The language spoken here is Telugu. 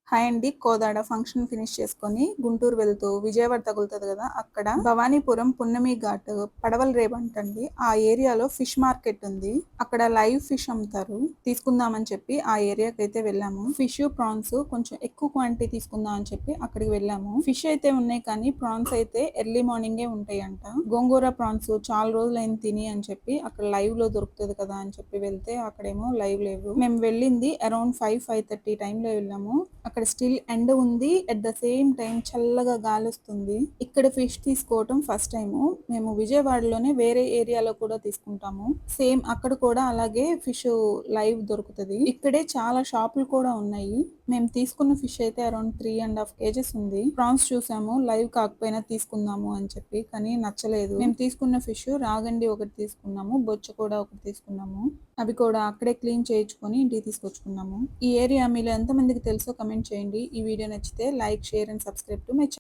హాయ్ అండి. కోదాడ ఫంక్షన్ ఫినిష్ చేసుకొని గుంటూరు వెళ్తూ విజయవాడ తగులుతది గదా! అక్కడ భవానీపురం పున్నమి ఘాట్ పడవల రేవంటండి. ఆ ఏరియాలో ఫిష్ మార్కెట్ ఉంది. అక్కడ లైవ్ ఫిష్ అమ్ముతారు. తీసుకుందామని చెప్పి ఆ ఏరియాకైతే వెళ్ళాము. ఫిష్, ప్రాన్స్ కొంచెం ఎక్కువ క్వాంటిటీ తీసుకుందాం అని చెప్పి అక్కడికి వెళ్ళాము. ఫిష్ అయితే ఉన్నాయి కానీ ప్రాన్స్ అయితే ఎర్లీ మార్నింగే ఉంటాయంట. గోంగూర ప్రాన్స్ చాలా రోజులైంది తిని అని చెప్పి అక్కడ లైవ్ లో దొరుకుతది కదా అని చెప్పి వెళ్తే అక్కడేమో లైవ్ లేవు. మేము వెళ్ళింది అరౌండ్ 5:30 టైంలో వెళ్ళాము. అక్కడ స్టిల్ ఎండ ఉంది. అట్ ద సేమ్ టైం చల్లగా గాలొస్తుంది. ఇక్కడ ఫిష్ తీసుకోవటం ఫస్ట్ టైము. మేము విజయవాడలోనే వేరే ఏరియాలో కూడా తీసుకుంటాము. సేమ్ అక్కడ కూడా అలాగే ఫిష్ లైవ్ దొరుకుతది. ఇక్కడే చాలా షాపులు కూడా ఉన్నాయి. మేము తీసుకున్న ఫిష్ అయితే అరౌండ్ 3.5 కేజెస్ ఉంది. ప్రాన్స్ చూసాము లైవ్ కాకపోయినా తీసుకుందాము అని చెప్పి, కానీ నచ్చలేదు. మేము తీసుకున్న ఫిష్ రాగండి ఒకటి తీసుకున్నాము, బొచ్చ కూడా ఒకటి తీసుకున్నాము. అవి కూడా అక్కడే క్లీన్ చేయించుకొని ఇంటికి తీసుకొచ్చుకున్నాము. ఈ ఏరియా మీలో ఎంతమందికి తెలుసో కమెంట్ చేయండి. ఈ వీడియో నచ్చితే like, share and subscribe to my channel.